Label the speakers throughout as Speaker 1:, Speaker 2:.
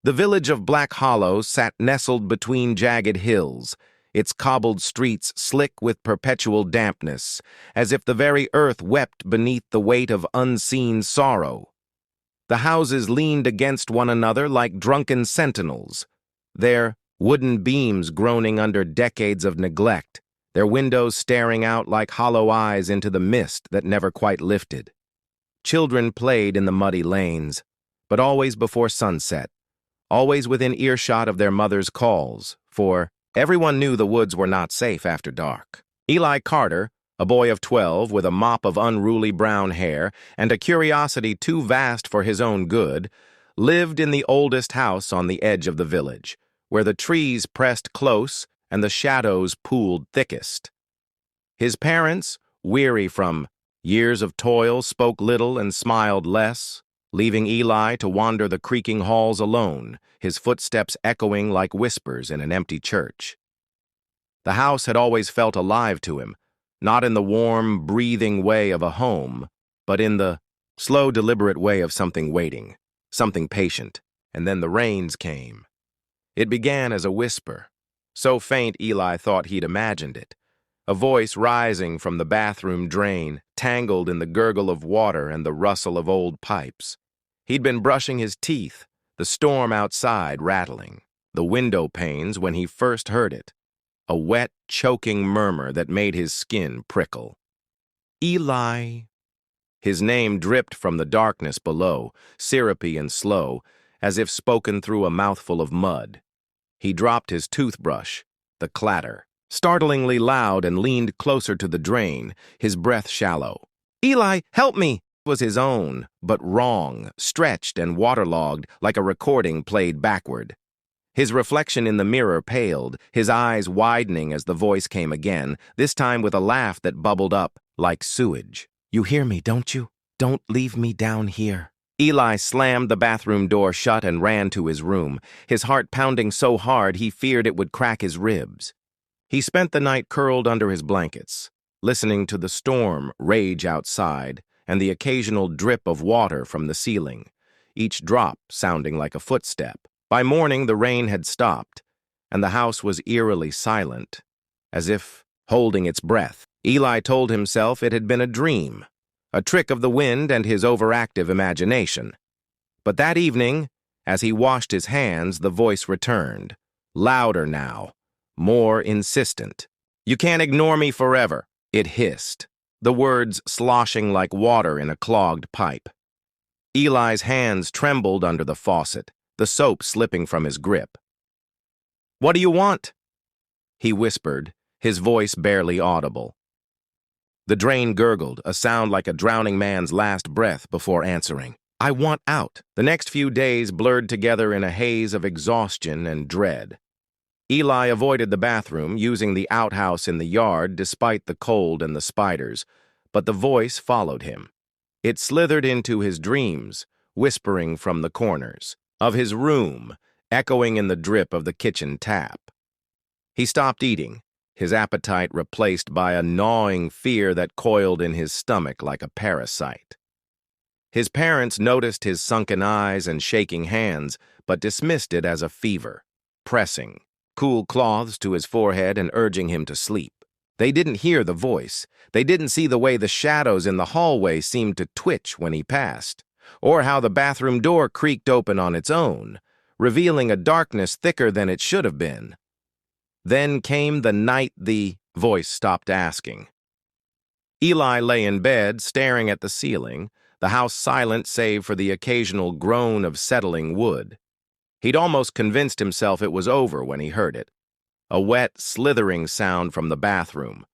Speaker 1: The village of Black Hollow sat nestled between jagged hills, its cobbled streets slick with perpetual dampness, as if the very earth wept beneath the weight of unseen sorrow. The houses leaned against one another like drunken sentinels, their wooden beams groaning under decades of neglect, their windows staring out like hollow eyes into the mist that never quite lifted. Children played in the muddy lanes, but always before sunset, always within earshot of their mother's calls, for everyone knew the woods were not safe after dark. Eli Carter, a boy of 12 with a mop of unruly brown hair and a curiosity too vast for his own good, lived in the oldest house on the edge of the village, where the trees pressed close and the shadows pooled thickest. His parents, weary from years of toil, spoke little and smiled less, leaving Eli to wander the creaking halls alone, his footsteps echoing like whispers in an empty church. The house had always felt alive to him, not in the warm, breathing way of a home, but in the slow, deliberate way of something waiting, something patient. And then the rains came. It began as a whisper, so faint Eli thought he'd imagined it, a voice rising from the bathroom drain, tangled in the gurgle of water and the rustle of old pipes. He'd been brushing his teeth, the storm outside rattling, the window panes when he first heard it, a wet, choking murmur that made his skin prickle. Eli. His name dripped from the darkness below, syrupy and slow, as if spoken through a mouthful of mud. He dropped his toothbrush, the clatter, startlingly loud, and leaned closer to the drain, his breath shallow. "Eli, help me!" was his own, but wrong, stretched and waterlogged like a recording played backward. His reflection in the mirror paled, his eyes widening as the voice came again, this time with a laugh that bubbled up like sewage. "You hear me, don't you? Don't leave me down here." Eli slammed the bathroom door shut and ran to his room, his heart pounding so hard he feared it would crack his ribs. He spent the night curled under his blankets, listening to the storm rage outside and the occasional drip of water from the ceiling, each drop sounding like a footstep. By morning, the rain had stopped, and the house was eerily silent, as if holding its breath. Eli told himself it had been a dream, a trick of the wind and his overactive imagination. But that evening, as he washed his hands, the voice returned, louder now, more insistent. "You can't ignore me forever," it hissed, the words sloshing like water in a clogged pipe. Eli's hands trembled under the faucet, the soap slipping from his grip. "What do you want?" he whispered, his voice barely audible. The drain gurgled, a sound like a drowning man's last breath before answering. "I want out." The next few days blurred together in a haze of exhaustion and dread. Eli avoided the bathroom, using the outhouse in the yard despite the cold and the spiders, but the voice followed him. It slithered into his dreams, whispering from the corners of his room, echoing in the drip of the kitchen tap. He stopped eating, his appetite replaced by a gnawing fear that coiled in his stomach like a parasite. His parents noticed his sunken eyes and shaking hands, but dismissed it as a fever, pressing cool cloths to his forehead and urging him to sleep. They didn't hear the voice. They didn't see the way the shadows in the hallway seemed to twitch when he passed, or how the bathroom door creaked open on its own, revealing a darkness thicker than it should have been. Then came the night the voice stopped asking. Eli lay in bed, staring at the ceiling, the house silent save for the occasional groan of settling wood. He'd almost convinced himself it was over when he heard it. A wet, slithering sound from the bathroom,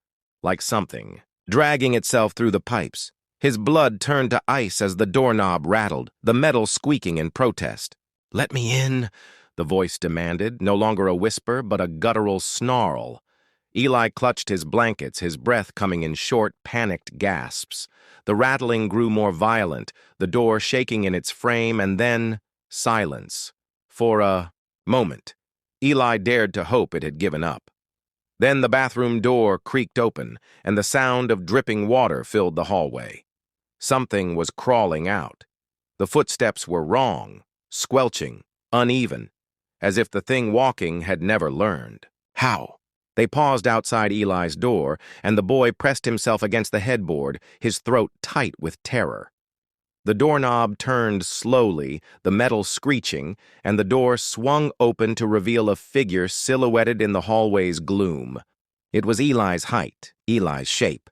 Speaker 1: like something dragging itself through the pipes. His blood turned to ice as the doorknob rattled, the metal squeaking in protest. "Let me in," the voice demanded, no longer a whisper, but a guttural snarl. Eli clutched his blankets, his breath coming in short, panicked gasps. The rattling grew more violent, the door shaking in its frame, and then silence. For a moment, Eli dared to hope it had given up. Then the bathroom door creaked open, and the sound of dripping water filled the hallway. Something was crawling out. The footsteps were wrong, squelching, uneven, as if the thing walking had never learned. How? They paused outside Eli's door, and the boy pressed himself against the headboard, his throat tight with terror. The doorknob turned slowly, the metal screeching, and the door swung open to reveal a figure silhouetted in the hallway's gloom. It was Eli's height, Eli's shape,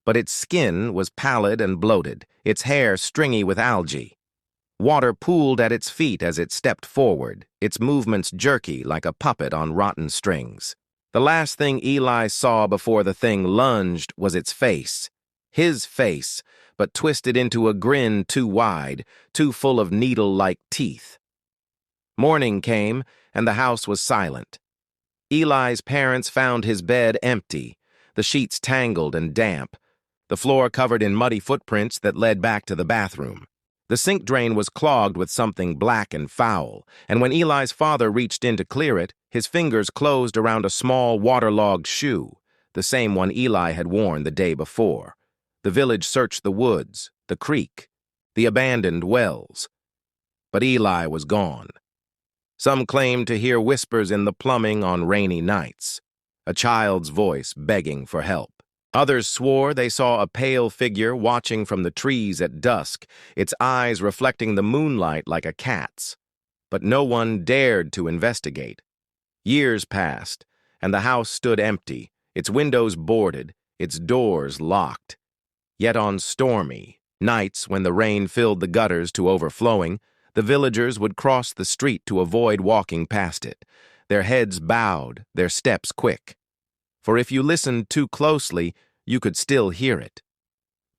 Speaker 1: but its skin was pallid and bloated, its hair stringy with algae. Water pooled at its feet as it stepped forward, its movements jerky like a puppet on rotten strings. The last thing Eli saw before the thing lunged was its face. His face, but twisted into a grin too wide, too full of needle-like teeth. Morning came, and the house was silent. Eli's parents found his bed empty, the sheets tangled and damp, the floor covered in muddy footprints that led back to the bathroom. The sink drain was clogged with something black and foul, and when Eli's father reached in to clear it, his fingers closed around a small, waterlogged shoe, the same one Eli had worn the day before. The village searched the woods, the creek, the abandoned wells. But Eli was gone. Some claimed to hear whispers in the plumbing on rainy nights, a child's voice begging for help. Others swore they saw a pale figure watching from the trees at dusk, its eyes reflecting the moonlight like a cat's. But no one dared to investigate. Years passed, and the house stood empty, its windows boarded, its doors locked. Yet on stormy nights, when the rain filled the gutters to overflowing, the villagers would cross the street to avoid walking past it, their heads bowed, their steps quick. For if you listened too closely, you could still hear it.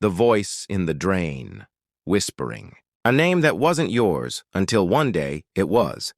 Speaker 1: The voice in the drain, whispering. A name that wasn't yours until one day it was.